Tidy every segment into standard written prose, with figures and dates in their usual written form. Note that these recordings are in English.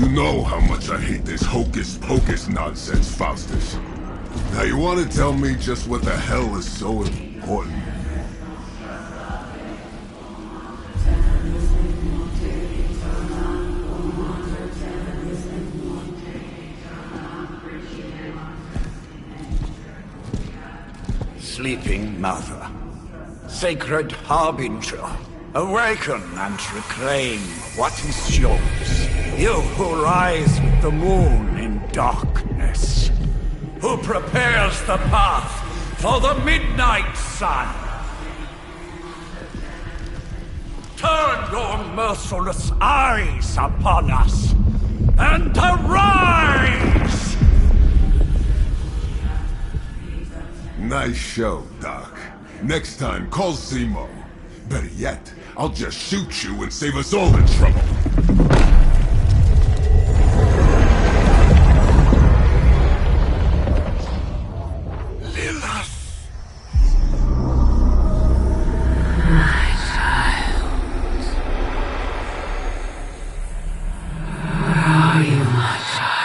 You know how much I hate this hocus-pocus nonsense, Faustus. Now you want to tell me just what the hell is so important? Sleeping Mother, sacred harbinger, awaken and reclaim what is yours. You who rise with the moon in darkness, who prepares the path for the midnight sun. Turn your merciless eyes upon us, and arise! Nice show, Doc. Next time, call Zemo. Better yet, I'll just shoot you and save us all the trouble. Lilith! My child. Are you my child?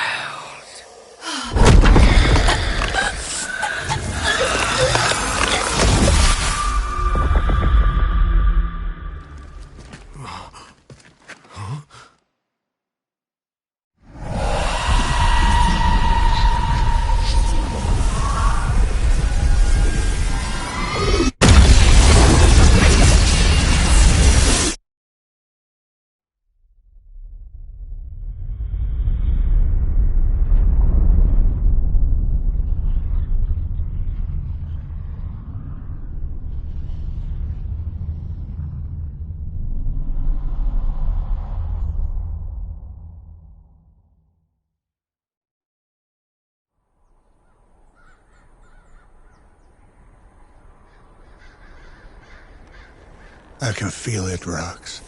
I can feel it, Rox.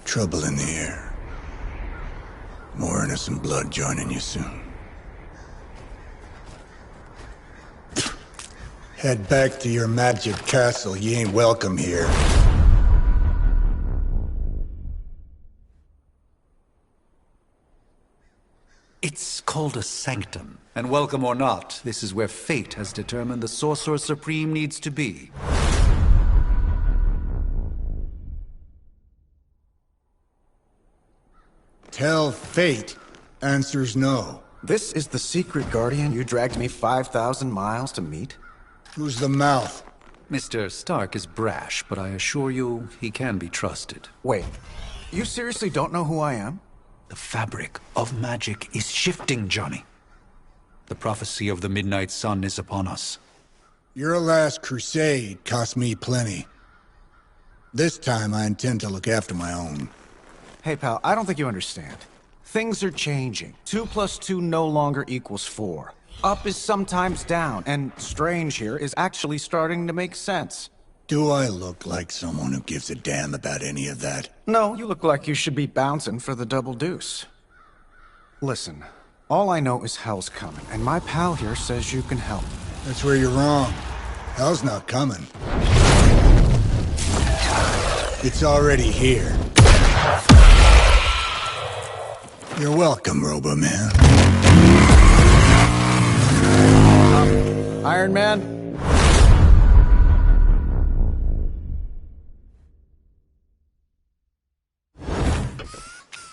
Trouble in the air. More innocent blood joining you soon. Head back to your magic castle. You ain't welcome here. It's called a sanctum. And welcome or not, this is where fate has determined the Sorcerer Supreme needs to be. Tell fate. Answers no. This is the secret guardian you dragged me 5,000 miles to meet? Who's the mouth? Mr. Stark is brash, but I assure you, he can be trusted. Wait, you seriously don't know who I am? The fabric of magic is shifting, Johnny. The prophecy of the Midnight Sun is upon us. Your last crusade cost me plenty. This time I intend to look after my own. Hey pal, I don't think you understand. Things are changing. 2 + 2 no longer equals 4. Up is sometimes down, and strange here is actually starting to make sense. Do I look like someone who gives a damn about any of that? No, you look like you should be bouncing for the double deuce. Listen, all I know is hell's coming, and my pal here says you can help. That's where you're wrong. Hell's not coming. It's already here. You're welcome, Robo-Man. Iron Man?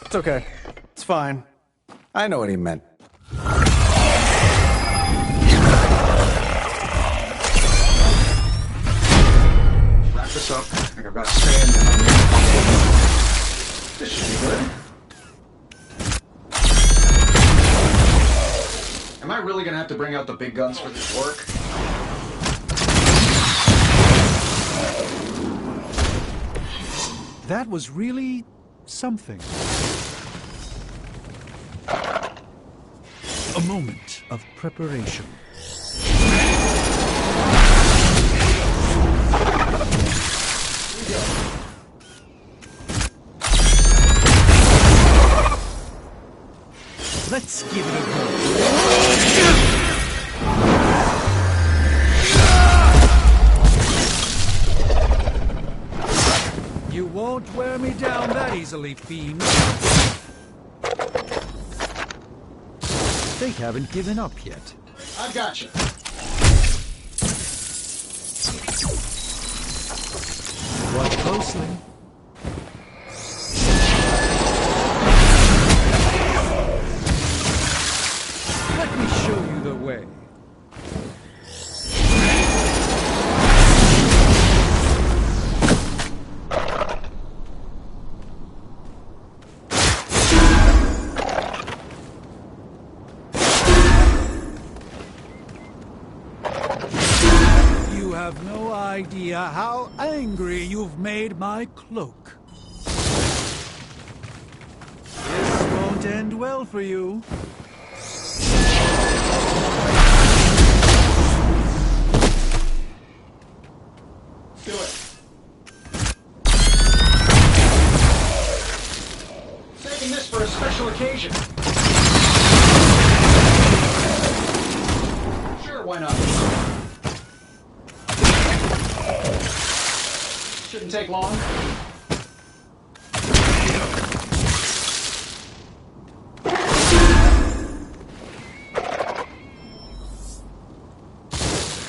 It's okay. It's fine. I know what he meant. Wrap this up. I think I've got sand in my This should be good. Am I really gonna have to bring out the big guns for this work? That was really something. A moment of preparation. Let's give it a go. You won't wear me down that easily, fiend. They haven't given up yet. I've got you. Watch closely. Let me show you the way. You have no idea how angry you've made my cloak. This won't end well for you. Do it. Saving this for a special occasion. Sure, why not? Shouldn't take long.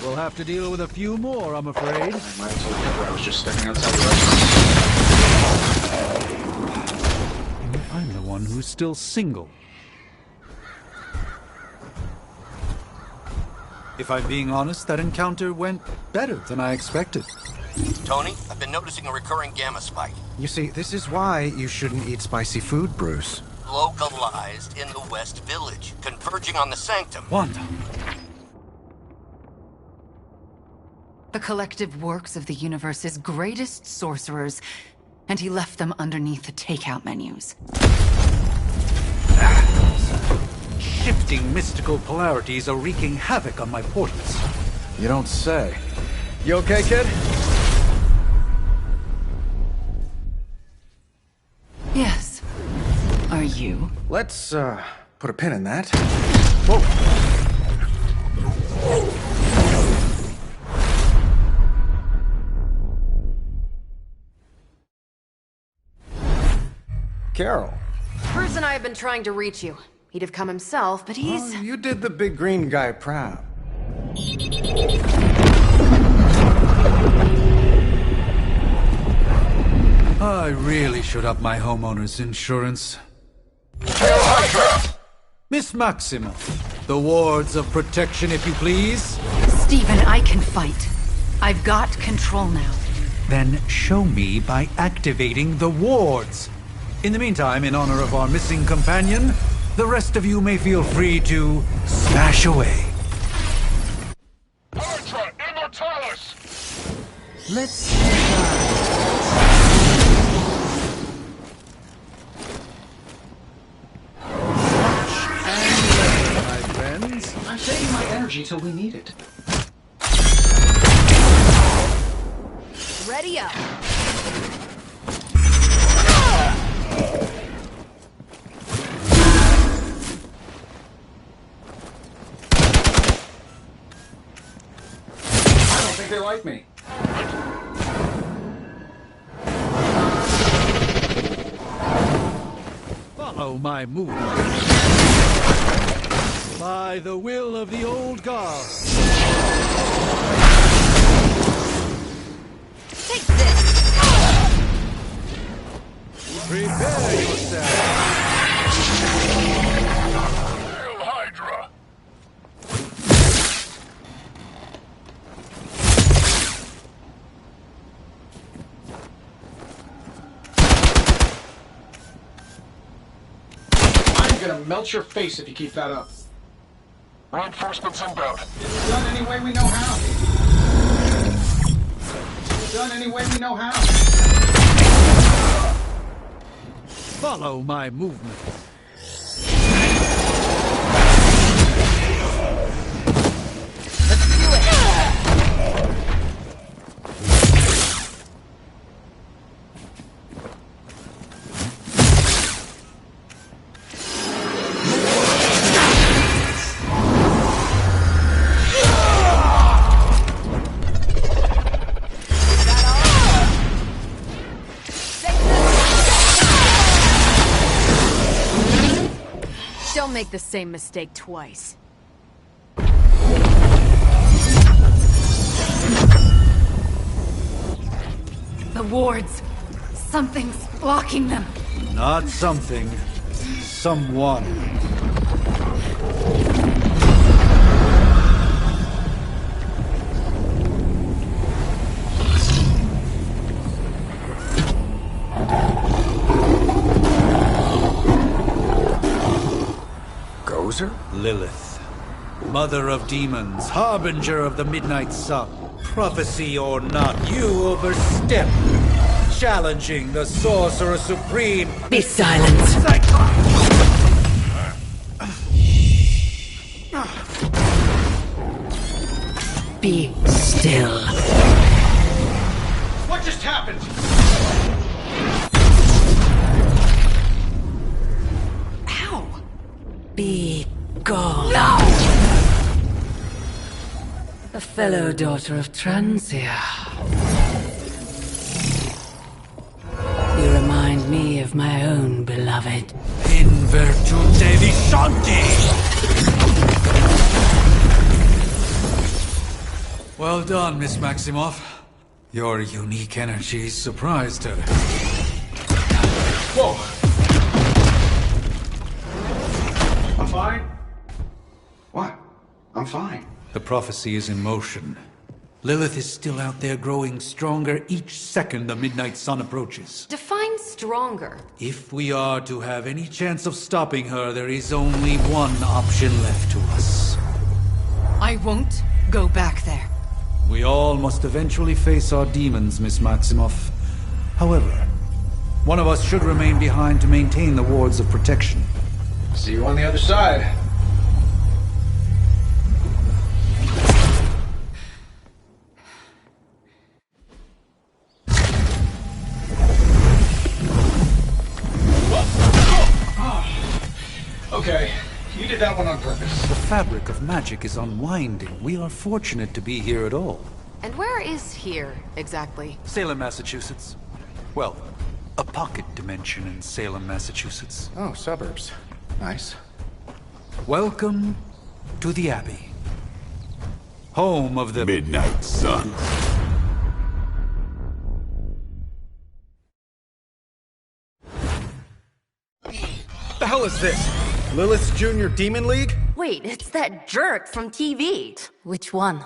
We'll have to deal with a few more, I'm afraid. I might have told Hydra I was just stepping outside the restaurant. I'm the one who's still single. If I'm being honest, that encounter went better than I expected. Tony, I've been noticing a recurring gamma spike. You see, this is why you shouldn't eat spicy food, Bruce. Localized in the West Village, converging on the sanctum. Wanda. The collective works of the universe's greatest sorcerers, and he left them underneath the takeout menus. Shifting mystical polarities are wreaking havoc on my portals. You don't say. You okay, kid? Yes. Are you? Let's, put a pin in that. Whoa. Carol. Bruce and I have been trying to reach you. He'd have come himself, but he's... Oh, you did the big green guy proud. I really should up my homeowner's insurance. Hydra! Miss Maxima, the wards of protection, if you please. Stephen, I can fight. I've got control now. Then show me by activating the wards. In the meantime, in honor of our missing companion, the rest of you may feel free to smash away. Hydra Immortalis! Let's My friends. I'm saving my energy till we need it. ready up. I don't think they like me. Follow my movement. By the will of the old gods. Take this. Prepare yourself. Hail Hydra! I'm gonna melt your face if you keep that up. Reinforcements inbound. It's done any way we know how. It's done any way we know how. Follow my movement. Don't make the same mistake twice. The wards. Something's blocking them. Not something. Someone. Gozer? Lilith. Mother of demons, harbinger of the midnight sun. Prophecy or not, you overstep. Challenging the Sorcerer Supreme. Be silent. Be still. What just happened? Ow! Be gone. No! A fellow daughter of Transia. You remind me of my own beloved. In virtute vishanti! Well done, Miss Maximoff. Your unique energy surprised her. Whoa! I'm fine. What? I'm fine. The prophecy is in motion. Lilith is still out there growing stronger each second the midnight sun approaches. Define stronger. If we are to have any chance of stopping her, there is only one option left to us. I won't go back there. We all must eventually face our demons, Miss Maximoff. However, one of us should remain behind to maintain the wards of protection. See you on the other side. Okay, you did that one on purpose. The fabric of magic is unwinding. We are fortunate to be here at all. And where is here, exactly? Salem, Massachusetts. Well, a pocket dimension in Salem, Massachusetts. Oh, suburbs. Nice. Welcome to the Abbey. Home of the Midnight Sun. The hell is this? Lilith's Junior Demon League? Wait, it's that jerk from TV. Which one?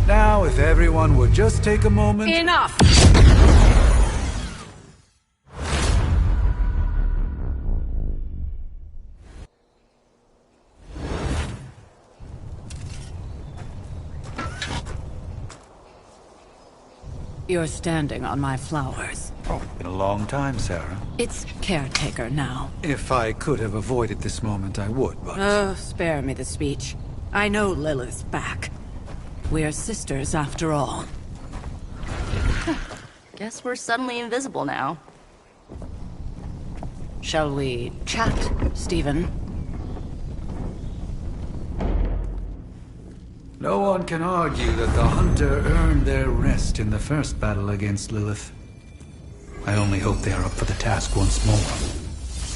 Now, if everyone would just take a moment... Enough! You're standing on my flowers. Oh, been a long time, Sarah. It's caretaker now. If I could have avoided this moment, I would, but... Oh, spare me the speech. I know Lilith's back. We're sisters after all. Guess we're suddenly invisible now. Shall we chat, Stephen? No one can argue that the Hunter earned their rest in the first battle against Lilith. I only hope they are up for the task once more.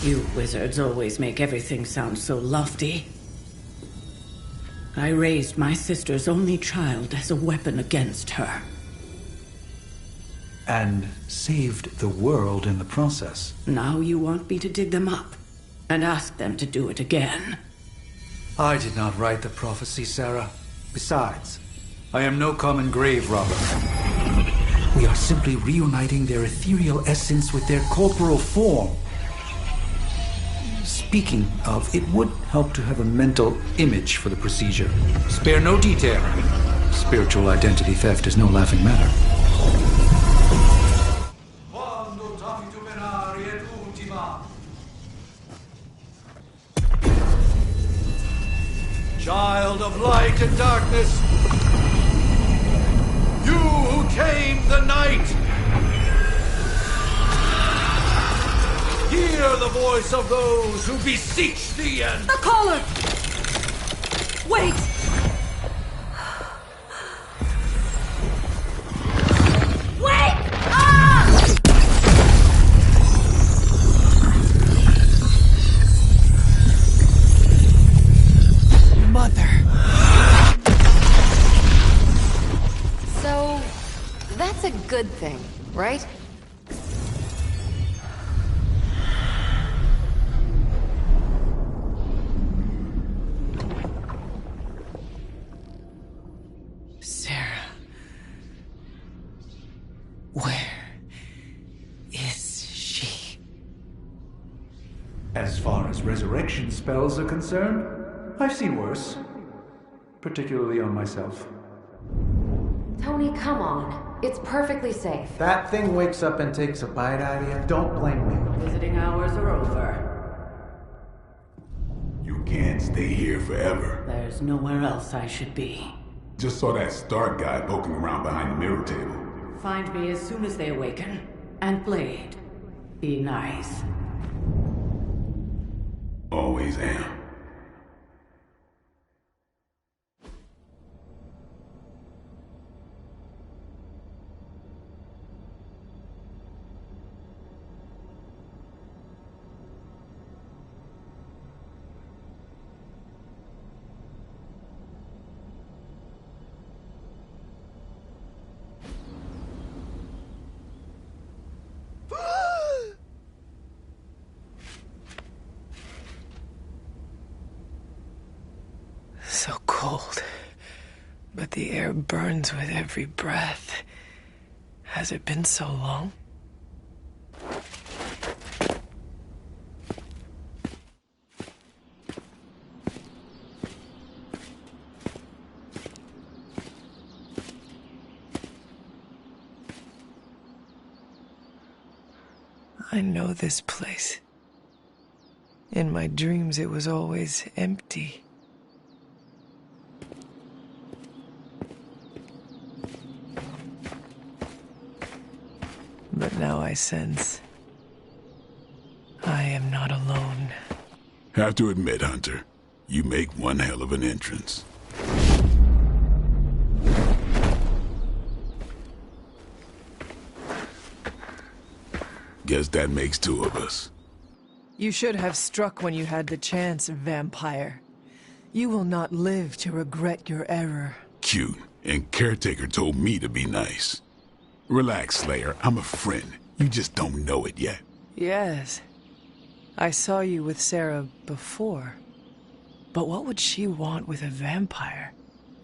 You wizards always make everything sound so lofty. I raised my sister's only child as a weapon against her. And saved the world in the process. Now you want me to dig them up and ask them to do it again. I did not write the prophecy, Sarah. Besides, I am no common grave robber. We are simply reuniting their ethereal essence with their corporal form. Speaking of, it would help to have a mental image for the procedure. Spare no detail. Spiritual identity theft is no laughing matter. Child of light and darkness, you who tame the night, hear the voice of those who beseech thee and... The caller! Wait! Wait! Ah! As far as resurrection spells are concerned, I've seen worse. Particularly on myself. Tony, come on. It's perfectly safe. That thing wakes up and takes a bite out of you. Don't blame me. Visiting hours are over. You can't stay here forever. There's nowhere else I should be. Just saw that Stark guy poking around behind the mirror table. Find me as soon as they awaken. And Blade, be nice. Always am. So cold, but the air burns with every breath. Has it been so long? I know this place. In my dreams, it was always empty. But now I sense I am not alone. Have to admit, Hunter, you make one hell of an entrance. Guess that makes two of us. You should have struck when you had the chance, vampire. You will not live to regret your error. Cute, and Caretaker told me to be nice. Relax, Slayer. I'm a friend. You just don't know it yet. Yes. I saw you with Sarah before. But what would she want with a vampire?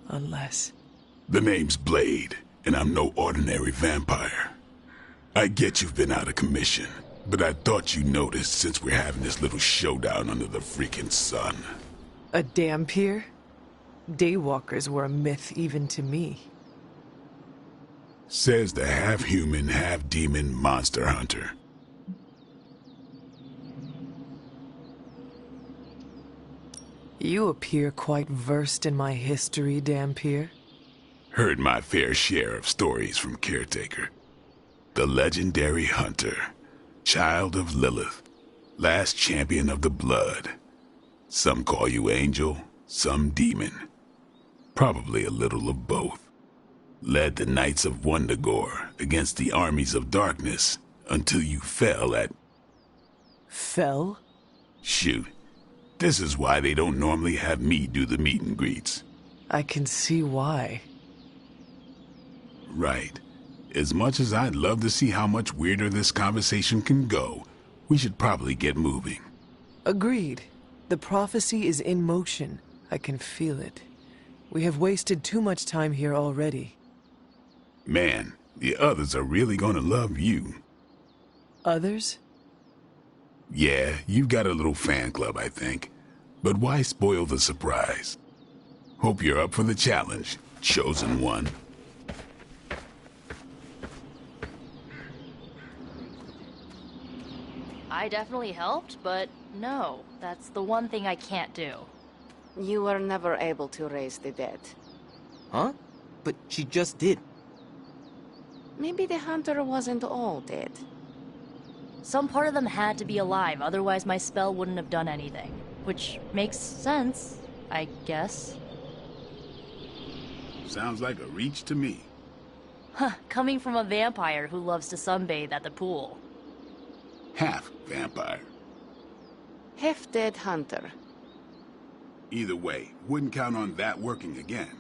Unless... The name's Blade, and I'm no ordinary vampire. I get you've been out of commission, but I thought you noticed since we're having this little showdown under the freaking sun. A dampier? Daywalkers were a myth even to me. Says the half-human, half-demon monster hunter. You appear quite versed in my history, Dampier. Heard my fair share of stories from Caretaker. The legendary hunter, child of Lilith, last champion of the blood. Some call you angel, some demon. Probably a little of both. Led the Knights of Wundagore against the armies of darkness until you fell at... Fell? Shoot. This is why they don't normally have me do the meet and greets. I can see why. Right. As much as I'd love to see how much weirder this conversation can go, we should probably get moving. Agreed. The prophecy is in motion. I can feel it. We have wasted too much time here already. Man, the others are really gonna love you. Others? Yeah, you've got a little fan club, I think. But why spoil the surprise? Hope you're up for the challenge, chosen one. I definitely helped, but no, that's the one thing I can't do. You were never able to raise the dead. Huh? But she just did. Maybe the hunter wasn't all dead. Some part of them had to be alive, otherwise my spell wouldn't have done anything. Which makes sense, I guess. Sounds like a reach to me. Huh, coming from a vampire who loves to sunbathe at the pool. Half vampire. Half-dead hunter. Either way, wouldn't count on that working again.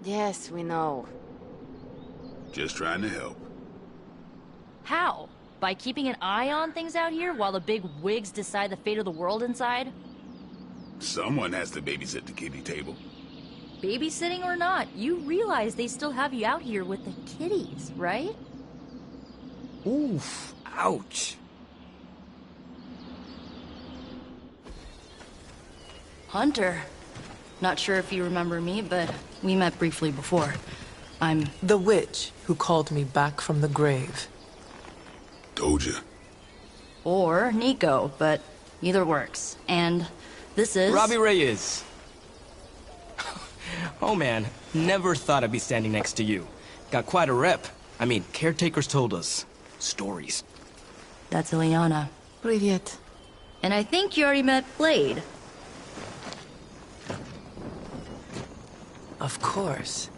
Yes, we know. Just trying to help. How? By keeping an eye on things out here while the big wigs decide the fate of the world inside? Someone has to babysit the kiddie table. Babysitting or not, you realize they still have you out here with the kiddies, right? Oof. Ouch. Hunter. Not sure if you remember me, but we met briefly before. I'm... the witch who called me back from the grave. Doja. Or Nico, but either works. And this is... Robbie Reyes. Oh man, never thought I'd be standing next to you. Got quite a rep. I mean, caretakers told us stories. That's Ileana. Привет. And I think you already met Blade. Of course.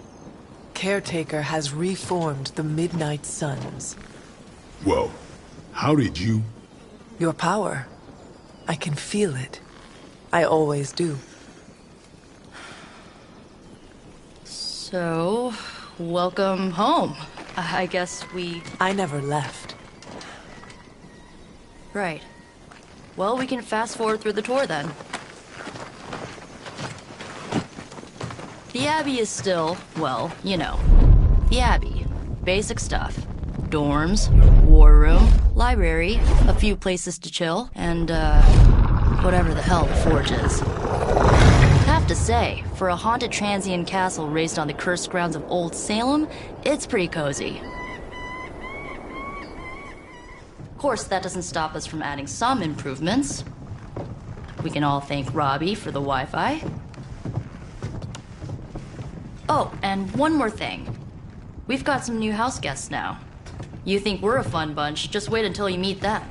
Caretaker has reformed the Midnight Suns. Whoa. How did you... Your power. I can feel it. I always do. So, welcome home. I guess I never left. Right. Well, we can fast forward through the tour then. The Abbey is still, well, you know. The Abbey. Basic stuff. Dorms, war room, library, a few places to chill, and, whatever the hell the Forge is. Have to say, for a haunted transient castle raised on the cursed grounds of Old Salem, it's pretty cozy. Of course, that doesn't stop us from adding some improvements. We can all thank Robbie for the Wi-Fi. Oh, and one more thing. We've got some new house guests now. You think we're a fun bunch, just wait until you meet them.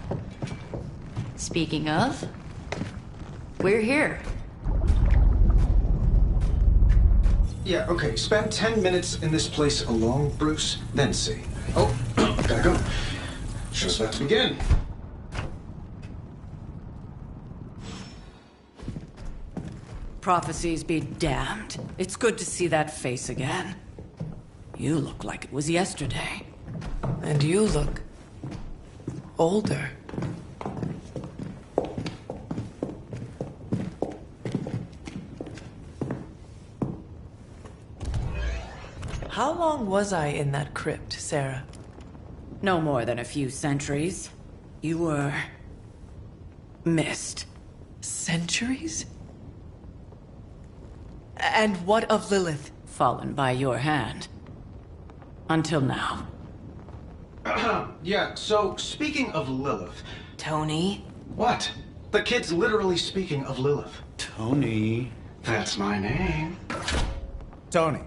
Speaking of, we're here. Yeah, okay. Spend 10 minutes in this place alone, Bruce, then see. Oh, gotta go. Show's about to begin. Prophecies be damned. It's good to see that face again. You look like it was yesterday. And you look... older. How long was I in that crypt, Sarah? No more than a few centuries. You were... missed. Centuries? And what of Lilith? Fallen by your hand. Until now. Yeah, so speaking of Lilith... Tony? What? The kid's literally speaking of Lilith. Tony. That's my name. Tony.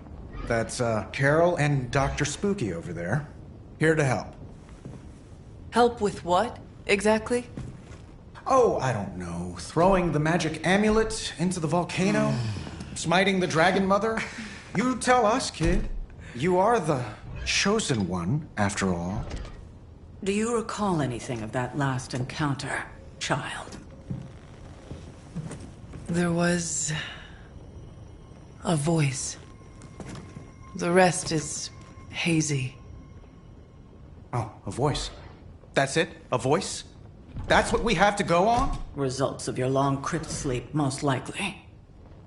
That's, Carol and Dr. Spooky over there. Here to help. Help with what, exactly? Oh, I don't know. Throwing the magic amulet into the volcano? Smiting the Dragon Mother? You tell us, kid. You are the chosen one, after all. Do you recall anything of that last encounter, child? There was... a voice. The rest is hazy. Oh, a voice. That's it? A voice? That's what we have to go on? Results of your long crypt sleep, most likely.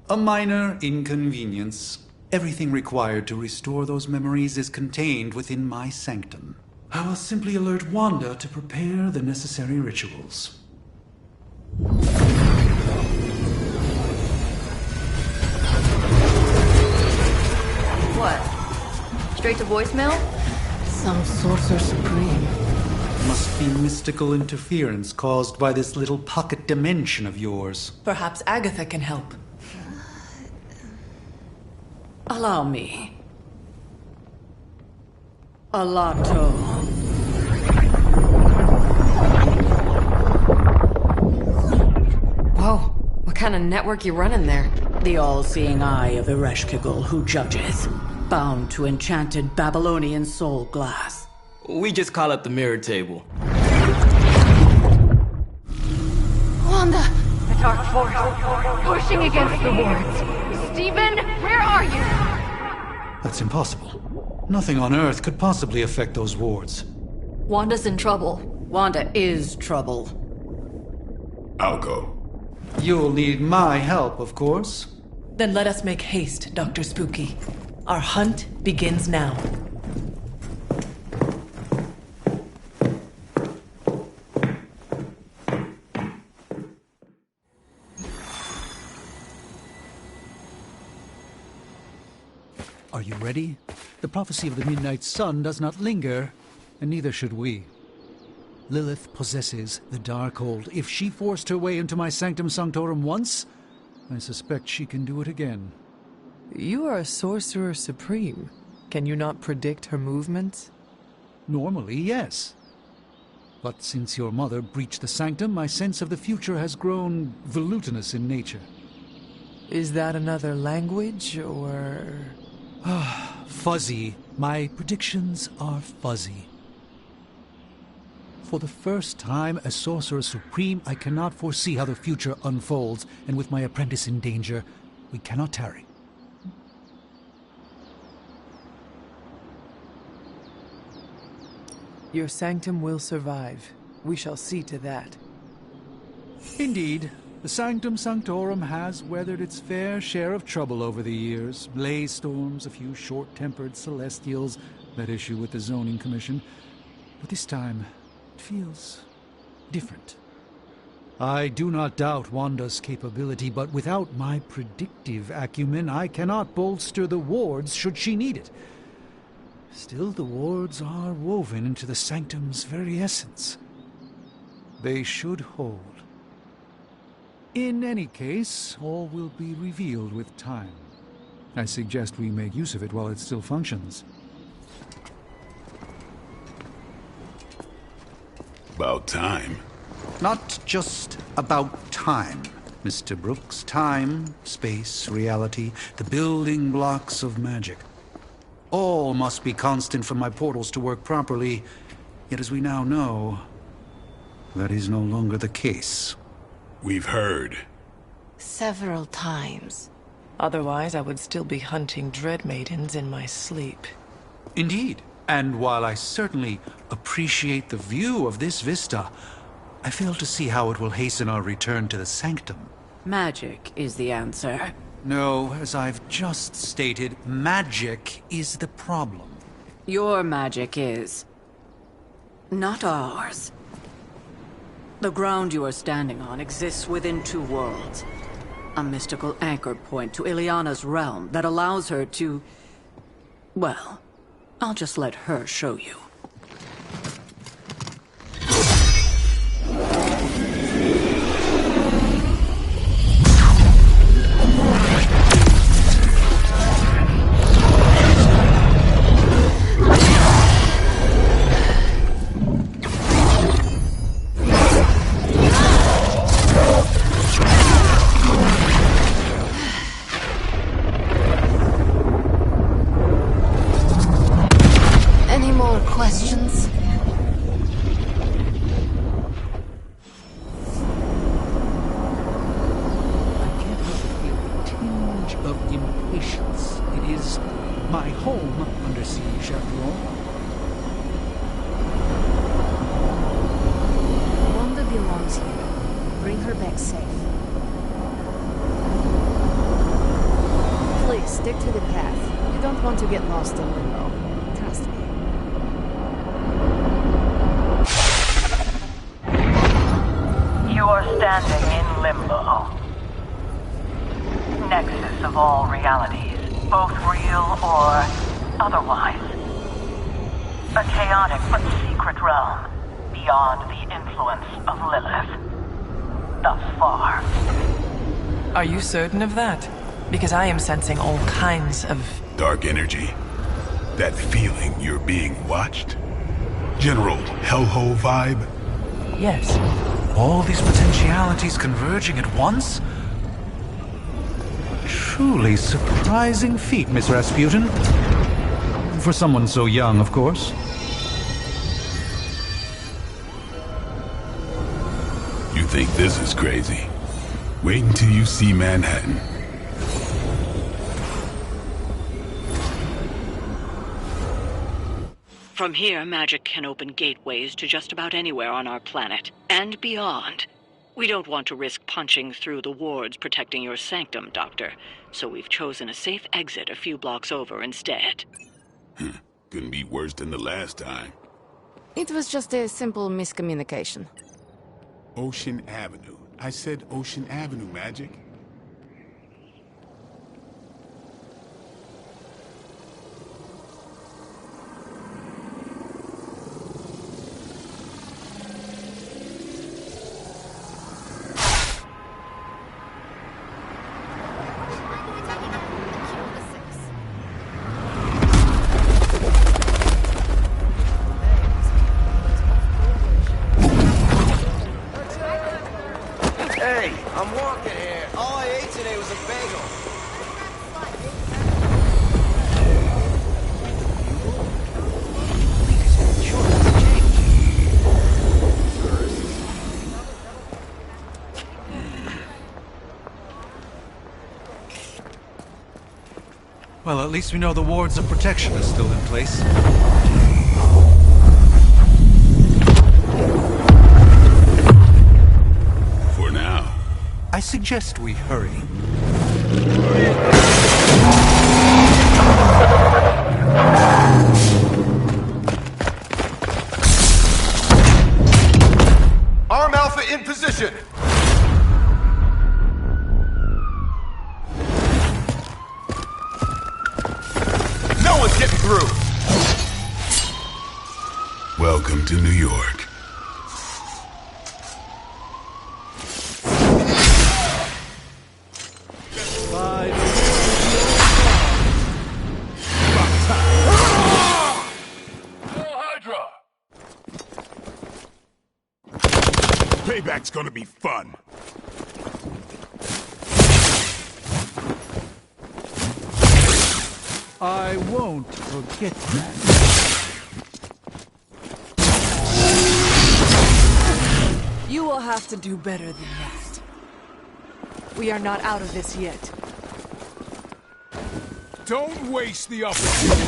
A minor inconvenience. Everything required to restore those memories is contained within my sanctum. I will simply alert Wanda to prepare the necessary rituals. What? Straight to voicemail? Some sorcerer supreme. Must be mystical interference caused by this little pocket dimension of yours. Perhaps Agatha can help. Allow me. Alato. Whoa, what kind of network you running there? The all-seeing eye of Ereshkigal who judges. Bound to enchanted Babylonian soul glass. We just call it the mirror table. Wanda! The dark force, pushing against the wards. Stephen, where are you? That's impossible. Nothing on Earth could possibly affect those wards. Wanda's in trouble. Wanda is trouble. I'll go. You'll need my help, of course. Then let us make haste, Dr. Spooky. Our hunt begins now. Are you ready? The prophecy of the midnight sun does not linger, and neither should we. Lilith possesses the Darkhold. If she forced her way into my sanctum sanctorum once, I suspect she can do it again. You are a sorcerer supreme. Can you not predict her movements? Normally, yes. But since your mother breached the sanctum, my sense of the future has grown volutinous in nature. Is that another language, or...? Fuzzy. My predictions are fuzzy. For the first time as Sorcerer Supreme, I cannot foresee how the future unfolds, and with my apprentice in danger, we cannot tarry. Your sanctum will survive. We shall see to that. Indeed. The Sanctum Sanctorum has weathered its fair share of trouble over the years. Blaze storms, a few short-tempered celestials that issue with the zoning commission. But this time, it feels different. I do not doubt Wanda's capability, but without my predictive acumen, I cannot bolster the wards should she need it. Still, the wards are woven into the Sanctum's very essence. They should hold. In any case, all will be revealed with time. I suggest we make use of it while it still functions. About time. Not just about time, Mr. Brooks. Time, space, reality, the building blocks of magic. All must be constant for my portals to work properly, yet as we now know, that is no longer the case. We've heard. Several times. Otherwise, I would still be hunting dread maidens in my sleep. Indeed. And while I certainly appreciate the view of this vista, I fail to see how it will hasten our return to the Sanctum. Magic is the answer. No, as I've just stated, magic is the problem. Your magic is... not ours. The ground you are standing on exists within two worlds. A mystical anchor point to Ileana's realm that allows her to... well, I'll just let her show you. Questions? I can't help but feel a tinge of impatience. It is my home under siege, after all. Wanda belongs here. Bring her back safe. Please, stick to the path. You don't want to get lost in limbo. Trust me. You are standing in limbo. Nexus of all realities, both real or otherwise. A chaotic but secret realm, beyond the influence of Lilith. Thus far. Are you certain of that? Because I am sensing all kinds of... dark energy. That feeling you're being watched? General hellhole vibe? Yes. All these potentialities converging at once? Truly surprising feat, Miss Rasputin. For someone so young, of course. You think this is crazy? Wait until you see Manhattan. From here, magic can open gateways to just about anywhere on our planet, and beyond. We don't want to risk punching through the wards protecting your sanctum, Doctor, so we've chosen a safe exit a few blocks over instead. Couldn't be worse than the last time. It was just a simple miscommunication. Ocean Avenue. I said Ocean Avenue, Magik. I'm walking here. All I ate today was a bagel. Well, at least we know the wards of protection are still in place. For now. I suggest we hurry. Arm Alpha in position! No one's getting through! Welcome to New York. Hydra! Payback's gonna be fun. I won't forget that. You will have to do better than that. We are not out of this yet. Don't waste the opportunity.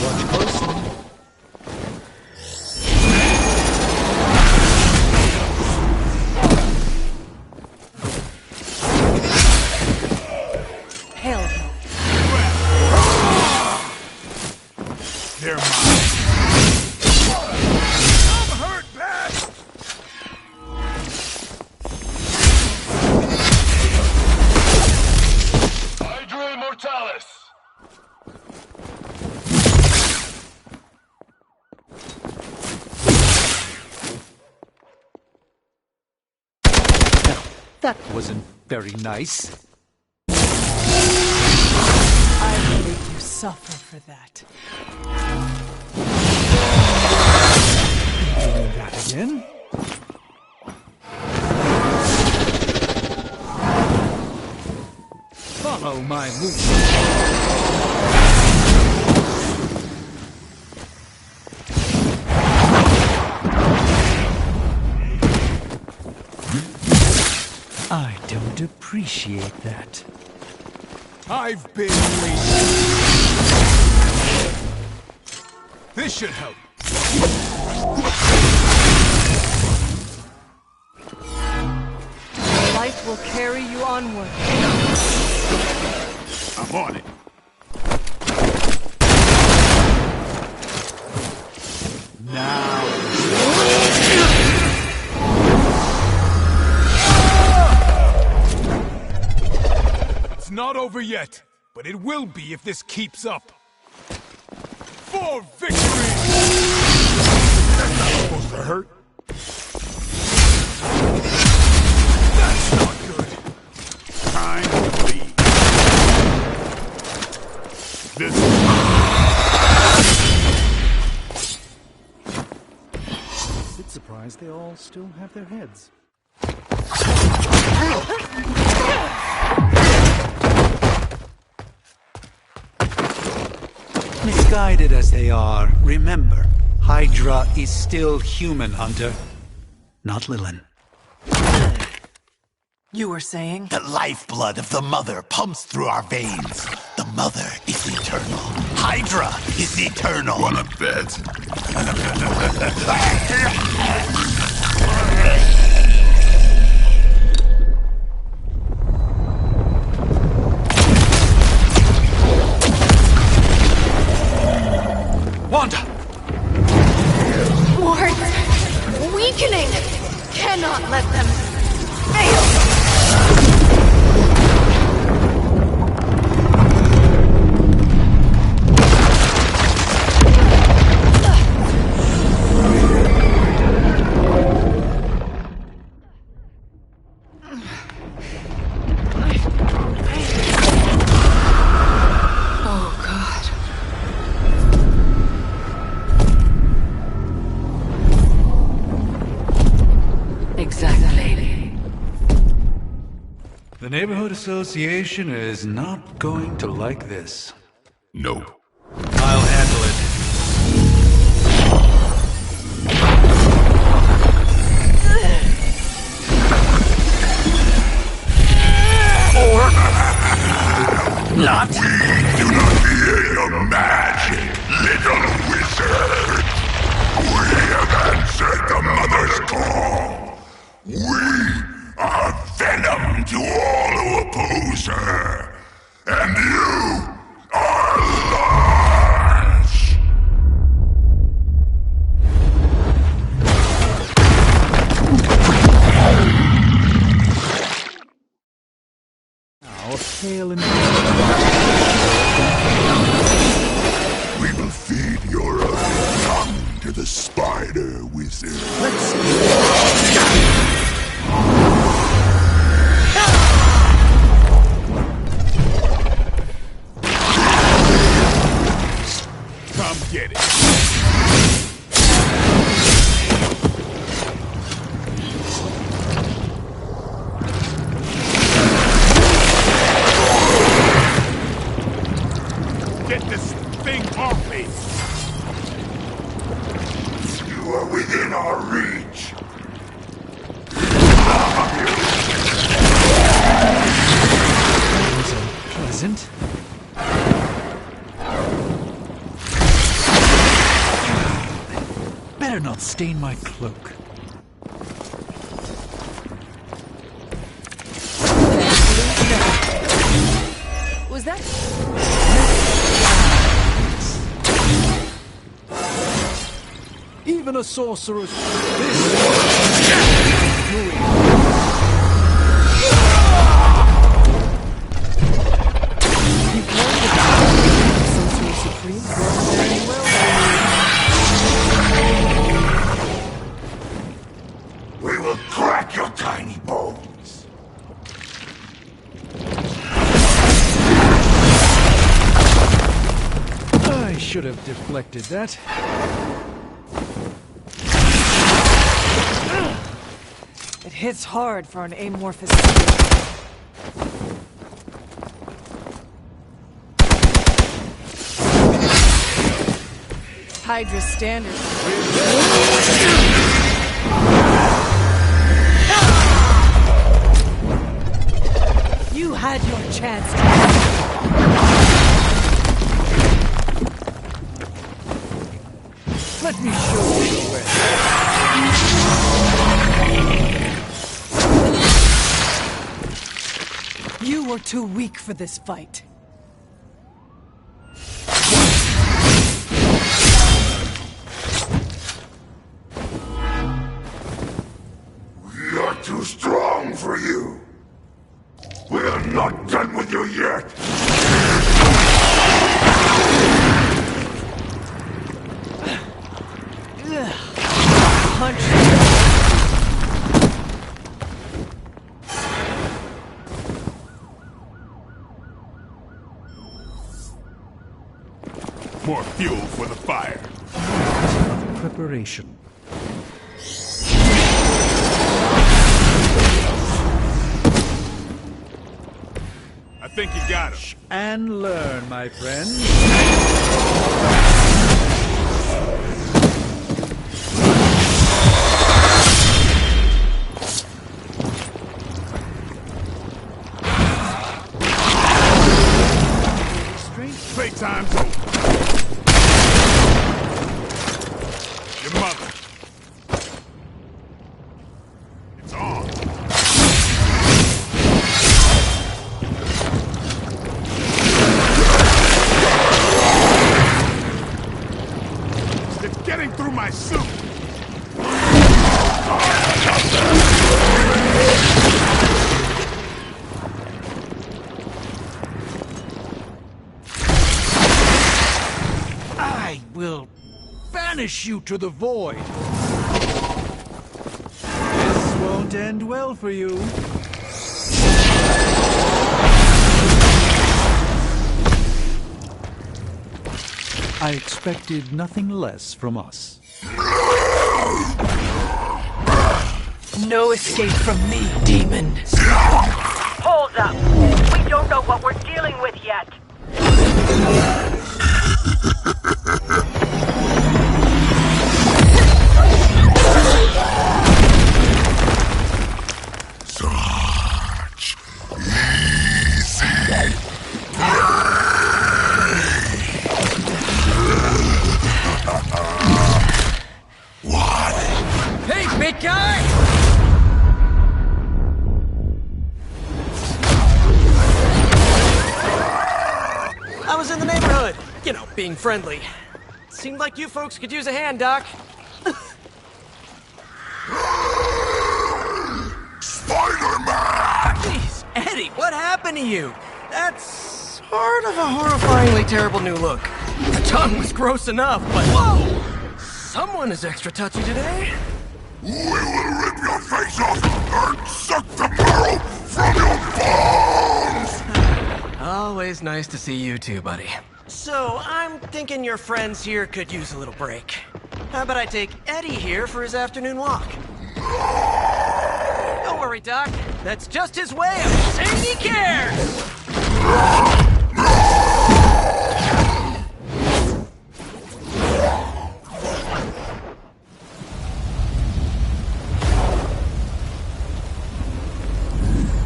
Watch closely. Hell no. They're mine. I'm hurt bad. Hydra Immortalis. That wasn't very nice. I will make you suffer for that. Doing that again? Follow my movement. I don't appreciate that. I've been waiting. This should help. Life will carry you onward. I'm on it. Now. It's not over yet, but it will be if this keeps up. For victory! That's not supposed to hurt. That's not good. Time to bleed. This Bit surprised they all still have their heads. Misguided as they are, remember, Hydra is still human, Hunter. Not Lilith. You were saying? The lifeblood of the Mother pumps through our veins. The Mother is eternal. Hydra is eternal. Wanna bet? Wanda! Wards! Weakening! Cannot let them fail! The Neighborhood Association is not going to like this. No. I'll handle it. Or not. We do not fear your magic, little wizard. We have answered the Mother's call. We are venom to all who oppose her. And you are lost. Now, a pale and... We will feed your tongue to the spider wizard. Come get it. Get this thing off me! You are within our reach. That was unpleasant. Better not stain my cloak. Was that... Even a sorcerer's... We will crack your tiny bones. I should have deflected that. It hits hard for an amorphous... Hydra standard. You had your chance. Let me show you the way. You were too weak for this fight. We are too strong for you. We are not done with you yet. Punch. More fuel for the fire. Preparation. I think you got him. And learn, my friend. Playtime's over. Your mother. It's on. It's getting through my suit. I will banish you to the void. This won't end well for you. I expected nothing less from us. No escape from me, demon. Hold know what we're dealing with yet. Such easy What? Hey, big guy! I was in the neighborhood. You know, being friendly. Seemed like you folks could use a hand, Doc. Spider-Man! Jeez, Eddie, what happened to you? That's sort of a horrifyingly terrible new look. The tongue was gross enough, but whoa! Someone is extra touchy today. We will rip your face off and suck the marrow from your bones! Always nice to see you too, buddy. So, I'm thinking your friends here could use a little break. How about I take Eddie here for his afternoon walk? Don't worry, Doc. That's just his way of saying he cares!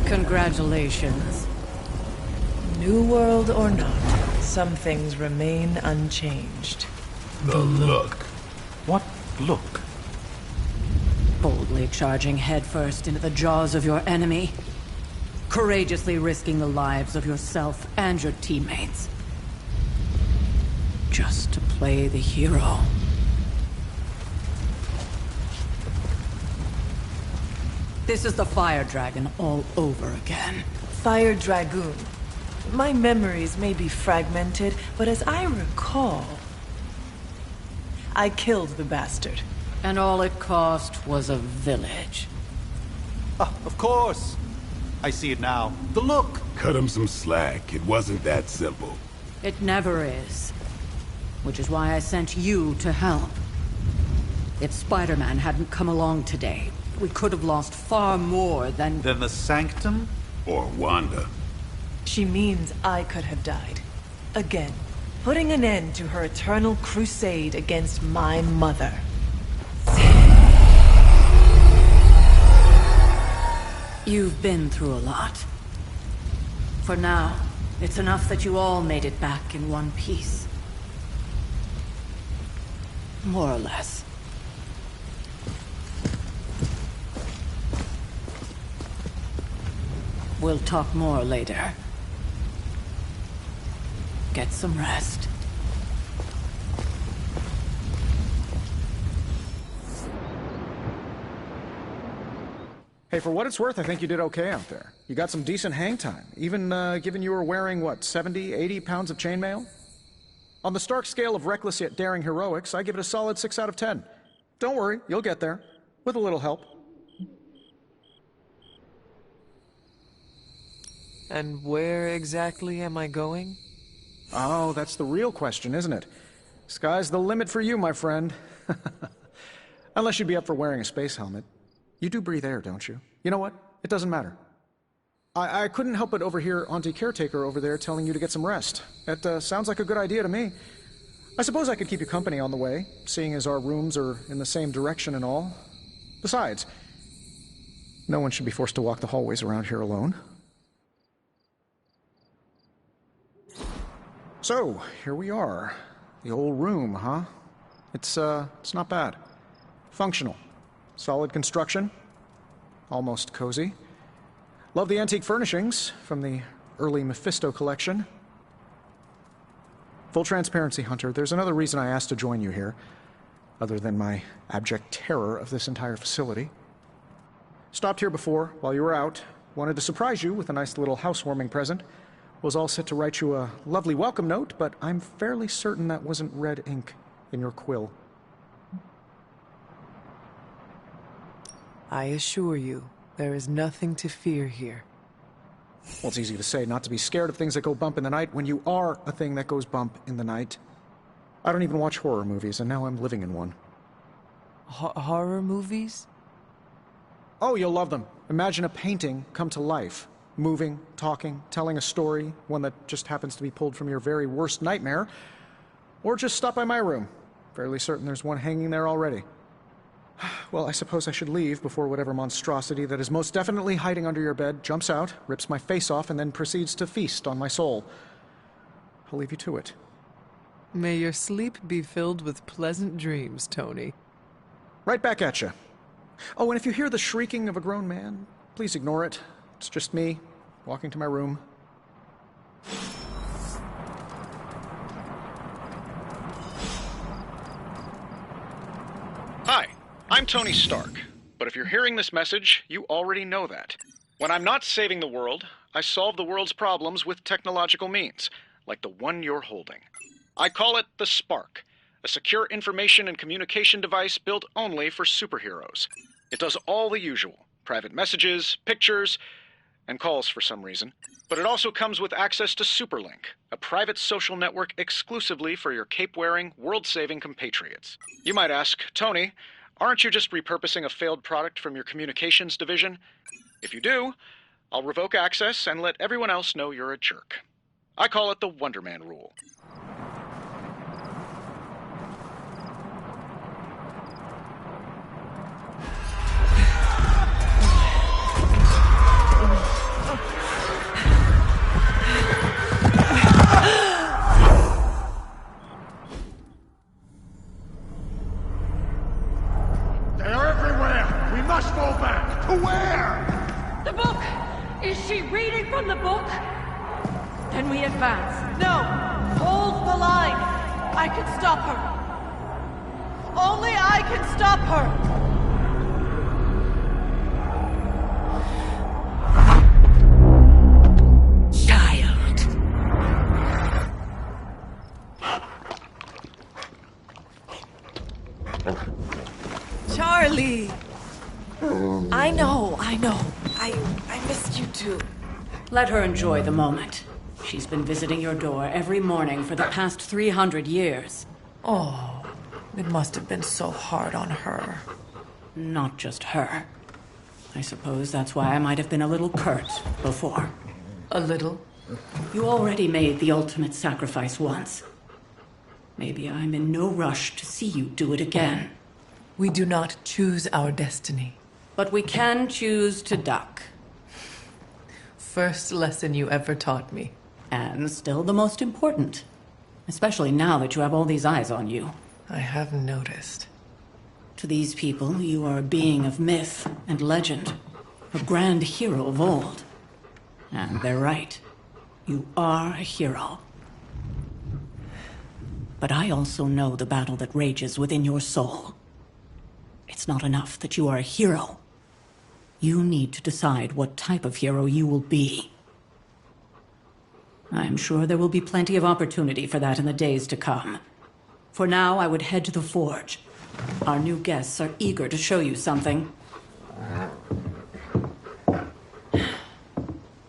Congratulations. New world or not, some things remain unchanged. The look. What look? Boldly charging headfirst into the jaws of your enemy. Courageously risking the lives of yourself and your teammates. Just to play the hero. This is the Fire Dragon all over again. Fire Dragoon. My memories may be fragmented, but as I recall, I killed the bastard. And all it cost was a village. Oh, of course. I see it now. The look. Cut him some slack. It wasn't that simple. It never is. Which is why I sent you to help. If Spider-Man hadn't come along today, we could have lost far more than... Than the sanctum? Or Wanda. She means I could have died. Again, putting an end to her eternal crusade against my mother. You've been through a lot. For now, it's enough that you all made it back in one piece. More or less. We'll talk more later. Get some rest. Hey, for what it's worth, I think you did okay out there. You got some decent hang time, even given you were wearing, what, 70, 80 pounds of chainmail? On the Stark scale of reckless yet daring heroics, I give it a solid 6 out of 10. Don't worry, you'll get there. With a little help. And where exactly am I going? Oh, that's the real question, isn't it? Sky's the limit for you, my friend. Unless you'd be up for wearing a space helmet. You do breathe air, don't you? You know what? It doesn't matter. I couldn't help but overhear Auntie Caretaker over there telling you to get some rest. That sounds like a good idea to me. I suppose I could keep you company on the way, seeing as our rooms are in the same direction and all. Besides, no one should be forced to walk the hallways around here alone. So, here we are. The old room, huh? It's not bad. Functional. Solid construction. Almost cozy. Love the antique furnishings from the early Mephisto collection. Full transparency, Hunter, there's another reason I asked to join you here, other than my abject terror of this entire facility. Stopped here before, while you were out. Wanted to surprise you with a nice little housewarming present. Was all set to write you a lovely welcome note, but I'm fairly certain that wasn't red ink in your quill. I assure you, there is nothing to fear here. Well, it's easy to say not to be scared of things that go bump in the night when you are a thing that goes bump in the night. I don't even watch horror movies, and now I'm living in one. Horror movies? Oh, you'll love them. Imagine a painting come to life. moving, talking, telling a story, one that just happens to be pulled from your very worst nightmare, or just stop by my room. Fairly certain there's one hanging there already. Well, I suppose I should leave before whatever monstrosity that is most definitely hiding under your bed jumps out, rips my face off, and then proceeds to feast on my soul. I'll leave you to it. May your sleep be filled with pleasant dreams, Tony. Right back at you. Oh, and if you hear the shrieking of a grown man, please ignore it. It's just me, walking to my room. Hi, I'm Tony Stark, but if you're hearing this message, you already know that. When I'm not saving the world, I solve the world's problems with technological means, like the one you're holding. I call it the Spark, a secure information and communication device built only for superheroes. It does all the usual, private messages, pictures, and calls for some reason. But it also comes with access to Superlink, a private social network exclusively for your cape-wearing, world-saving compatriots. You might ask, Tony, aren't you just repurposing a failed product from your communications division? If you do, I'll revoke access and let everyone else know you're a jerk. I call it the Wonder Man rule. They're everywhere! We must fall back! To where? The book! Is she reading from the book? Then we advance. No! Hold the line! I can stop her. Only I can stop her! Charlie! I know. I missed you too. Let her enjoy the moment. She's been visiting your door every morning for the past 300 years. Oh, it must have been so hard on her. Not just her. I suppose that's why I might have been a little curt before. A little? You already made the ultimate sacrifice once. Maybe I'm in no rush to see you do it again. We do not choose our destiny. But we can choose to duck. First lesson you ever taught me. And still the most important. Especially now that you have all these eyes on you. I have noticed. To these people, you are a being of myth and legend. A grand hero of old. And they're right. You are a hero. But I also know the battle that rages within your soul. It's not enough that you are a hero. You need to decide what type of hero you will be. I'm sure there will be plenty of opportunity for that in the days to come. For now, I would head to the Forge. Our new guests are eager to show you something.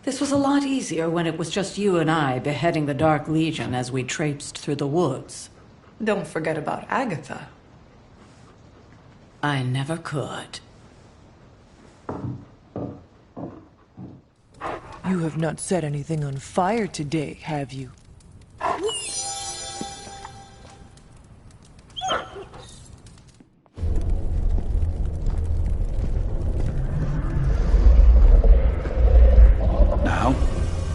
This was a lot easier when it was just you and I beheading the Dark Legion as we traipsed through the woods. Don't forget about Agatha. I never could. You have not set anything on fire today, have you? Now?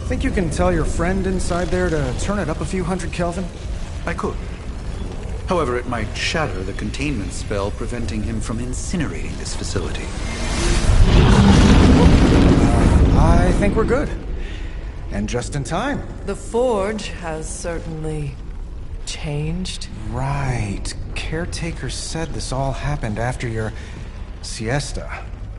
Think you can tell your friend inside there to turn it up a few hundred Kelvin? I could. However, it might shatter the containment spell preventing him from incinerating this facility. I think we're good. And just in time. The Forge has certainly changed. Right. Caretaker said this all happened after your siesta.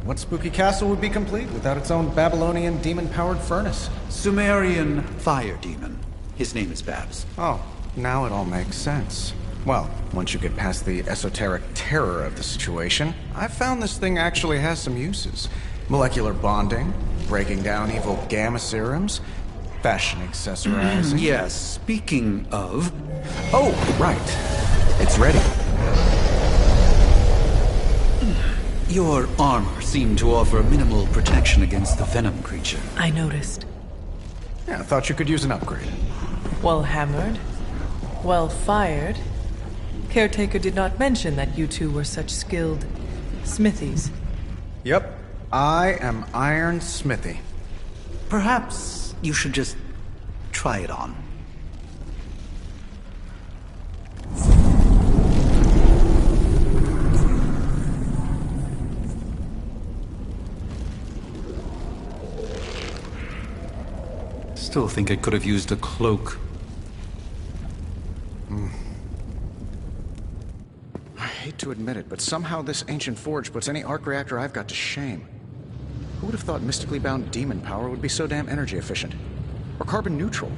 What spooky castle would be complete without its own Babylonian demon-powered furnace? Sumerian fire demon. His name is Babs. Oh, now it all makes sense. Well, once you get past the esoteric terror of the situation, I've found this thing actually has some uses. Molecular bonding, breaking down evil gamma serums, fashion accessorizing. Yes, speaking of... Oh, right. It's ready. Your armor seemed to offer minimal protection against the venom creature. I noticed. Yeah, I thought you could use an upgrade. Well hammered. Well fired. Caretaker did not mention that you two were such skilled smithies. Yep, I am Iron Smithy. Perhaps you should just try it on. Still think I could have used a cloak. I hate to admit it, but somehow this ancient forge puts any arc reactor I've got to shame. Who would have thought mystically bound demon power would be so damn energy efficient? Or carbon neutral?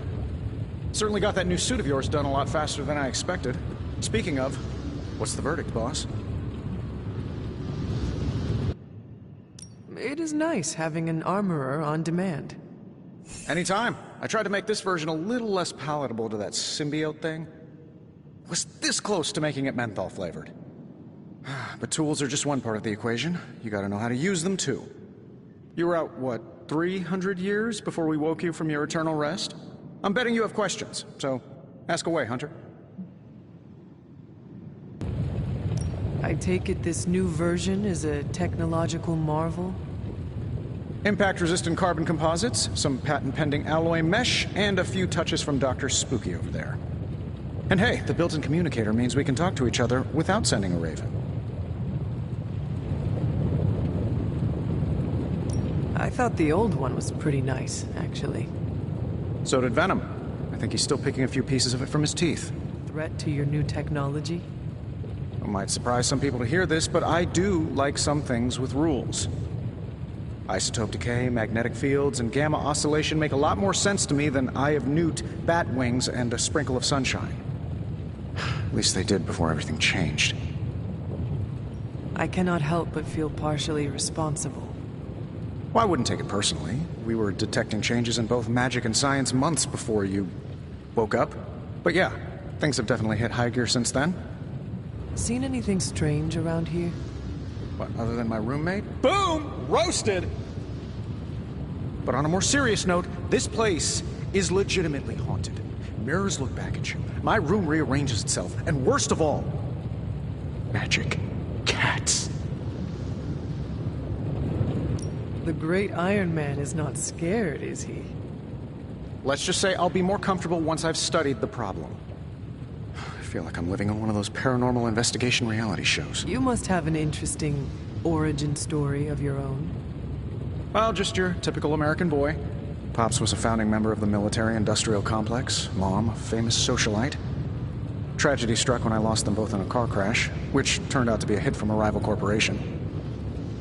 Certainly got that new suit of yours done a lot faster than I expected. Speaking of, what's the verdict, boss? It is nice having an armorer on demand. Anytime. I tried to make this version a little less palatable to that symbiote thing. Was this close to making it menthol flavored. But tools are just one part of the equation. You gotta know how to use them too. You were out, what, 300 years before we woke you from your eternal rest? I'm betting you have questions, so ask away, Hunter. I take it this new version is a technological marvel? Impact-resistant carbon composites, some patent-pending alloy mesh, and a few touches from Dr. Spooky over there. And hey, the built-in communicator means we can talk to each other without sending a raven. I thought the old one was pretty nice, actually. So did Venom. I think he's still picking a few pieces of it from his teeth. Threat to your new technology? It might surprise some people to hear this, but I do like some things with rules. Isotope decay, magnetic fields, and gamma oscillation make a lot more sense to me than Eye of Newt, bat wings, and a sprinkle of sunshine. At least they did before everything changed. I cannot help but feel partially responsible. Well, I wouldn't take it personally. We were detecting changes in both magic and science months before you woke up. But yeah, things have definitely hit high gear since then. Seen anything strange around here? What, other than my roommate? Boom! Roasted! But on a more serious note, this place is legitimately haunted. Mirrors look back at you. My room rearranges itself. And worst of all, magic cats. The great Iron Man is not scared, is he? Let's just say I'll be more comfortable once I've studied the problem. I feel like I'm living on one of those paranormal investigation reality shows. You must have an interesting origin story of your own. Well, just your typical American boy. Pops was a founding member of the military-industrial complex. Mom, a famous socialite. Tragedy struck when I lost them both in a car crash, which turned out to be a hit from a rival corporation.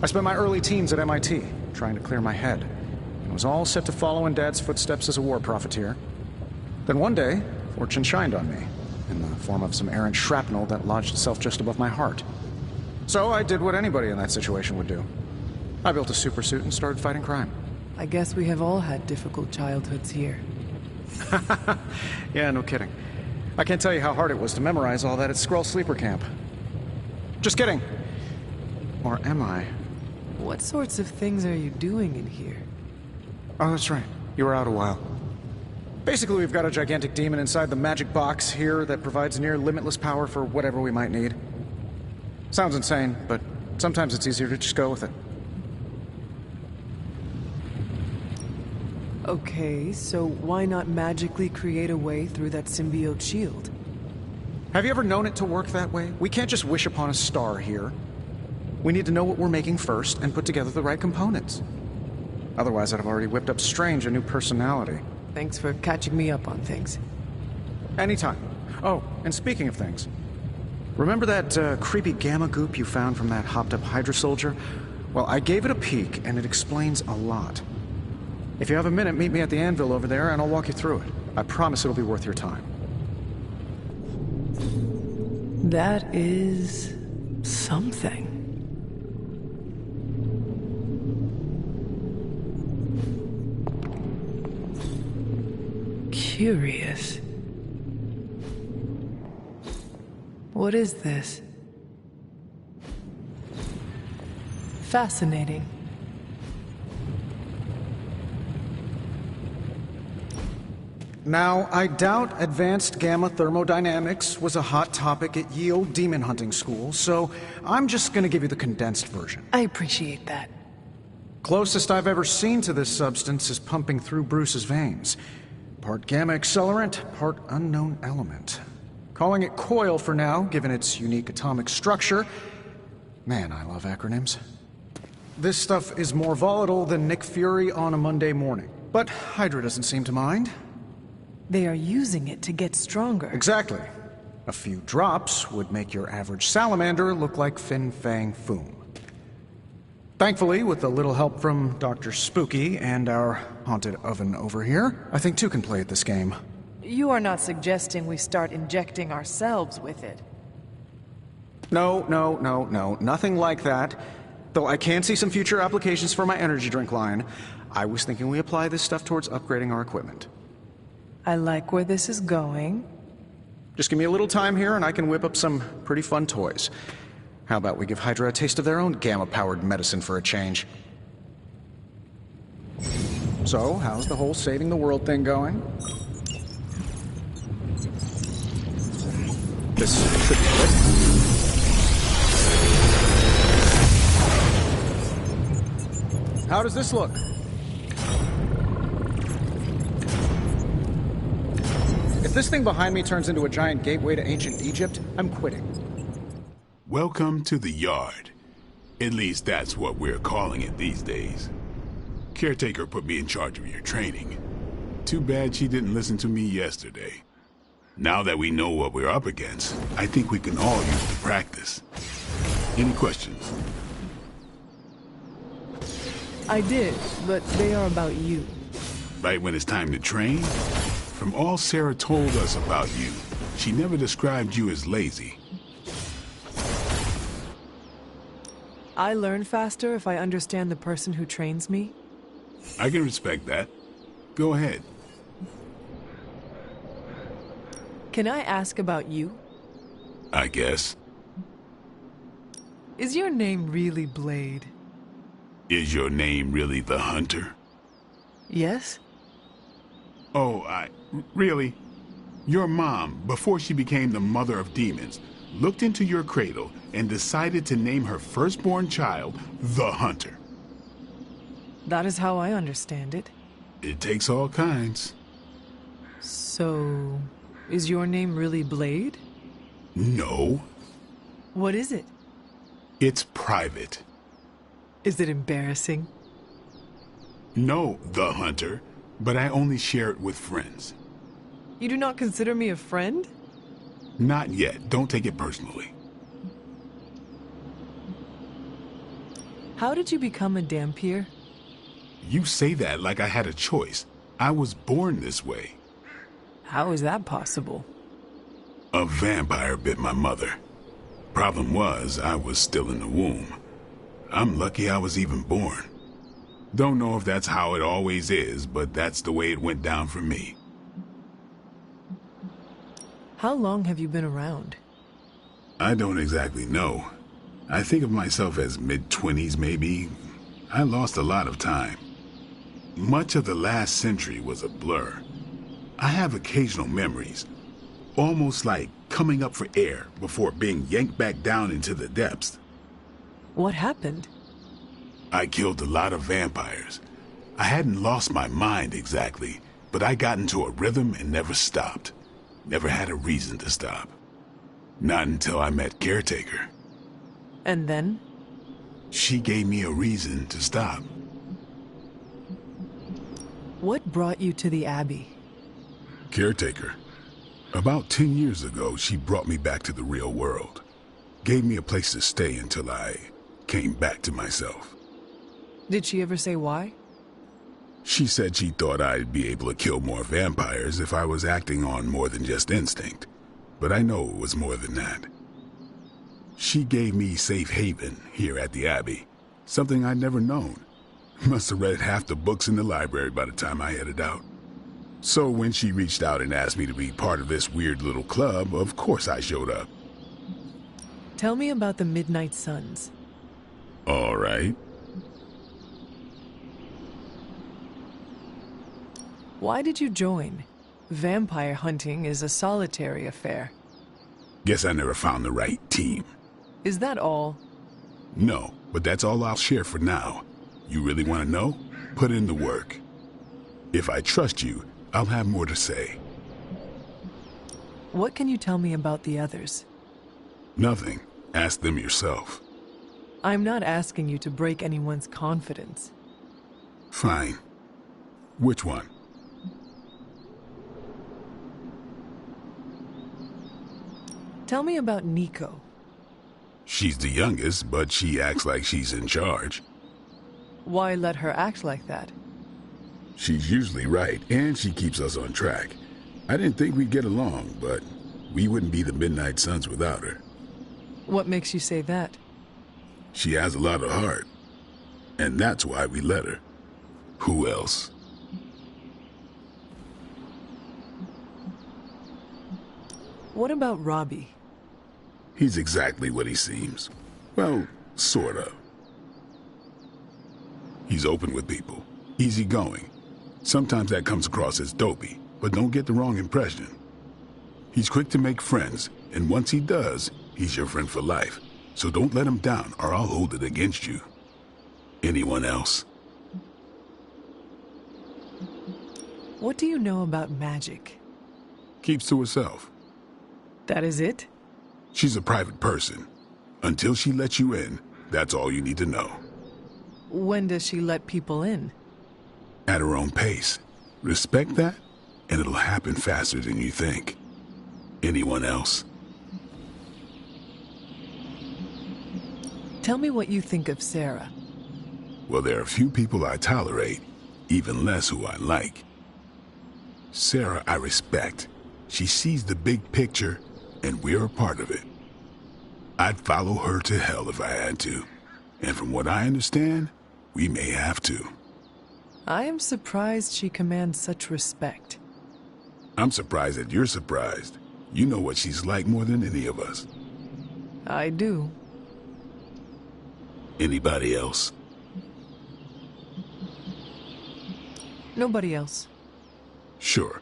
I spent my early teens at MIT, trying to clear my head, and was all set to follow in Dad's footsteps as a war profiteer. Then one day, fortune shined on me, in the form of some errant shrapnel that lodged itself just above my heart. So I did what anybody in that situation would do. I built a supersuit and started fighting crime. I guess we have all had difficult childhoods here. Yeah, no kidding. I can't tell you how hard it was to memorize all that at Skrull Sleeper Camp. Just kidding. Or am I? What sorts of things are you doing in here? Oh, that's right. You were out a while. Basically, we've got a gigantic demon inside the magic box here that provides near limitless power for whatever we might need. Sounds insane, but sometimes it's easier to just go with it. Okay, so why not magically create a way through that symbiote shield? Have you ever known it to work that way? We can't just wish upon a star here. We need to know what we're making first and put together the right components. Otherwise, I'd have already whipped up Strange a new personality. Thanks for catching me up on things. Anytime. Oh, and speaking of things, remember that creepy gamma goop you found from that hopped-up Hydra soldier? Well, I gave it a peek, and it explains a lot. If you have a minute, meet me at the anvil over there, and I'll walk you through it. I promise it'll be worth your time. That is something. Curious. What is this? Fascinating. Now, I doubt advanced gamma thermodynamics was a hot topic at ye old demon hunting school, so I'm just gonna give you the condensed version. I appreciate that. Closest I've ever seen to this substance is pumping through Bruce's veins. Part gamma accelerant, part unknown element. Calling it coil for now, given its unique atomic structure. Man, I love acronyms. This stuff is more volatile than Nick Fury on a Monday morning. But Hydra doesn't seem to mind. They are using it to get stronger. Exactly. A few drops would make your average salamander look like Fin Fang Foom. Thankfully, with a little help from Dr. Spooky and our haunted oven over here, I think two can play at this game. You are not suggesting we start injecting ourselves with it. No, nothing like that. Though I can see some future applications for my energy drink line. I was thinking we apply this stuff towards upgrading our equipment. I like where this is going. Just give me a little time here and I can whip up some pretty fun toys. How about we give Hydra a taste of their own gamma-powered medicine for a change? So, how's the whole saving the world thing going? This should be good. How does this look? If this thing behind me turns into a giant gateway to ancient Egypt, I'm quitting. Welcome to the yard. At least that's what we're calling it these days. Caretaker put me in charge of your training. Too bad she didn't listen to me yesterday. Now that we know what we're up against, I think we can all use the practice. Any questions? I did, but they are about you. Right when it's time to train? From all Sarah told us about you, she never described you as lazy. I learn faster if I understand the person who trains me. I can respect that. Go ahead. Can I ask about you? I guess. Is your name really Blade? Is your name really the Hunter? Yes? Oh, really? Your mom, before she became the mother of demons, looked into your cradle and decided to name her firstborn child the Hunter. That is how I understand it. It takes all kinds. So, is your name really Blade? No. What is it? It's private. Is it embarrassing? No, the Hunter, but I only share it with friends. You do not consider me a friend? Not yet. Don't take it personally. How did you become a Dampier? You say that like I had a choice. I was born this way. How is that possible? A vampire bit my mother. Problem was, I was still in the womb. I'm lucky I was even born. Don't know if that's how it always is, but that's the way it went down for me. How long have you been around? I don't exactly know. I think of myself as mid-20s, maybe. I lost a lot of time. Much of the last century was a blur. I have occasional memories, almost like coming up for air before being yanked back down into the depths. What happened? I killed a lot of vampires. I hadn't lost my mind exactly, but I got into a rhythm and never stopped. Never had a reason to stop. Not until I met Caretaker. And then? She gave me a reason to stop. What brought you to the Abbey? Caretaker. About 10 years ago, she brought me back to the real world. Gave me a place to stay until I came back to myself. Did she ever say why? She said she thought I'd be able to kill more vampires if I was acting on more than just instinct. But I know it was more than that. She gave me safe haven here at the Abbey. Something I'd never known. Must have read half the books in the library by the time I headed out. So when she reached out and asked me to be part of this weird little club, of course I showed up. Tell me about the Midnight Suns. All right. Why did you join? Vampire hunting is a solitary affair. Guess I never found the right team. Is that all? No, but that's all I'll share for now. You really want to know? Put in the work. If I trust you, I'll have more to say. What can you tell me about the others? Nothing. Ask them yourself. I'm not asking you to break anyone's confidence. Fine. Which one? Tell me about Nico. She's the youngest, but she acts like she's in charge. Why let her act like that? She's usually right, and she keeps us on track. I didn't think we'd get along, but we wouldn't be the Midnight Suns without her. What makes you say that? She has a lot of heart, and that's why we let her. Who else? What about Robbie? He's exactly what he seems. Well, sort of. He's open with people, easygoing. Sometimes that comes across as dopey, but don't get the wrong impression. He's quick to make friends, and once he does, he's your friend for life. So don't let him down, or I'll hold it against you. Anyone else? What do you know about Magik? Keeps to herself. That is it? She's a private person. Until she lets you in, that's all you need to know. When does she let people in? At her own pace. Respect that, and it'll happen faster than you think. Anyone else? Tell me what you think of Sarah. Well, there are a few people I tolerate, even less who I like. Sarah, I respect. She sees the big picture, and we're a part of it. I'd follow her to hell if I had to. And from what I understand, we may have to. I am surprised she commands such respect. I'm surprised that you're surprised. You know what she's like more than any of us. I do. Anybody else? Nobody else. Sure.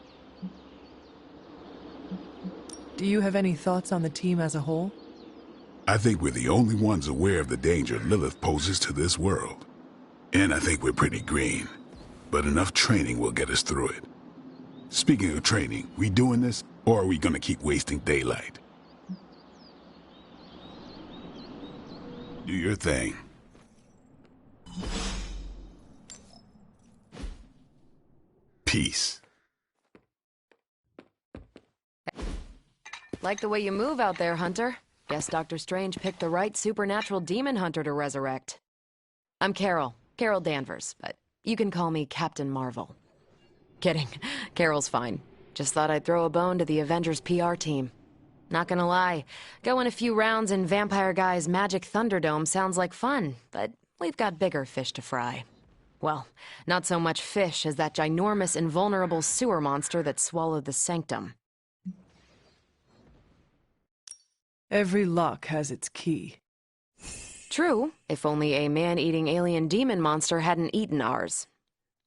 Do you have any thoughts on the team as a whole? I think we're the only ones aware of the danger Lilith poses to this world. And I think we're pretty green. But enough training will get us through it. Speaking of training, we doing this, or are we gonna keep wasting daylight? Do your thing. Peace. Like the way you move out there, Hunter. Guess Dr. Strange picked the right supernatural demon hunter to resurrect. I'm Carol Danvers, but you can call me Captain Mar-Vell. Kidding. Carol's fine. Just thought I'd throw a bone to the Avengers PR team. Not gonna lie, going a few rounds in Vampire Guy's Magic Thunderdome sounds like fun, but we've got bigger fish to fry. Well, not so much fish as that ginormous invulnerable sewer monster that swallowed the sanctum. Every lock has its key. True, if only a man-eating alien demon monster hadn't eaten ours.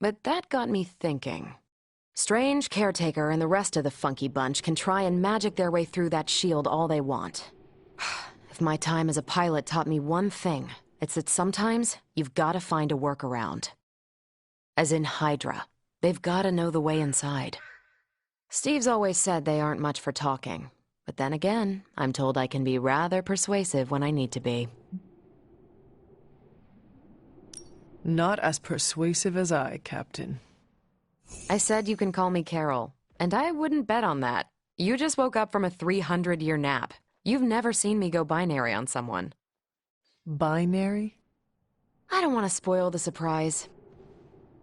But that got me thinking. Strange, Caretaker, and the rest of the funky bunch can try and magic their way through that shield all they want. If my time as a pilot taught me one thing, it's that sometimes you've got to find a workaround. As in Hydra, they've got to know the way inside. Steve's always said they aren't much for talking. But then again, I'm told I can be rather persuasive when I need to be. Not as persuasive as I, Captain. I said you can call me Carol, and I wouldn't bet on that. You just woke up from a 300-year nap. You've never seen me go binary on someone. Binary? I don't want to spoil the surprise.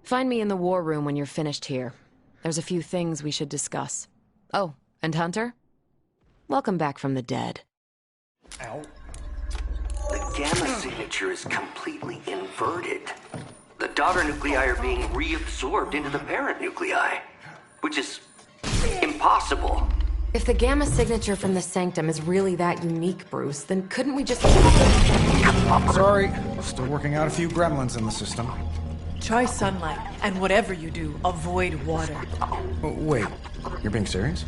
Find me in the war room when you're finished here. There's a few things we should discuss. Oh, and Hunter? Welcome back from the dead. Ow. The gamma signature is completely inverted. The daughter nuclei are being reabsorbed into the parent nuclei, which is impossible. If the gamma signature from the sanctum is really that unique, Bruce, then couldn't we just... Sorry, still working out a few gremlins in the system. Try sunlight, and whatever you do, avoid water. Oh, wait, you're being serious?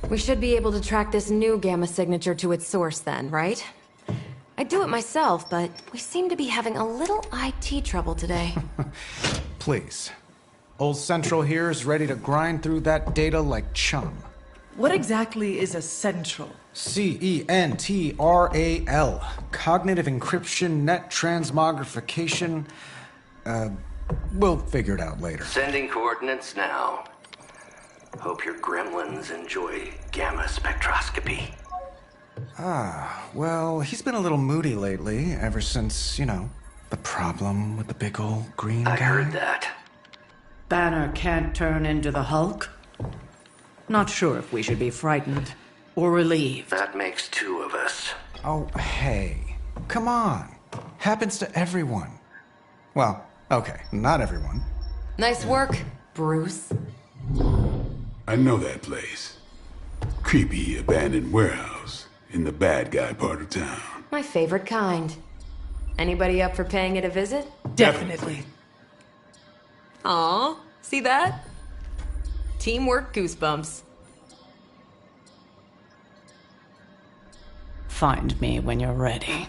We should be able to track this new gamma signature to its source then, right? I'd do it myself, but we seem to be having a little IT trouble today. Please. Old Central here is ready to grind through that data like chum. What exactly is a central? CENTRAL. Cognitive encryption, net transmogrification. We'll figure it out later. Sending coordinates now. Hope your gremlins enjoy gamma spectroscopy. Well, he's been a little moody lately, ever since, the problem with the big old green guy. I heard that. Banner can't turn into the Hulk? Not sure if we should be frightened or relieved. That makes two of us. Oh, hey. Come on. Happens to everyone. Well, okay, not everyone. Nice work, Bruce. I know that place. Creepy abandoned warehouse in the bad guy part of town. My favorite kind. Anybody up for paying it a visit? Definitely. Aw, see that? Teamwork goosebumps. Find me when you're ready.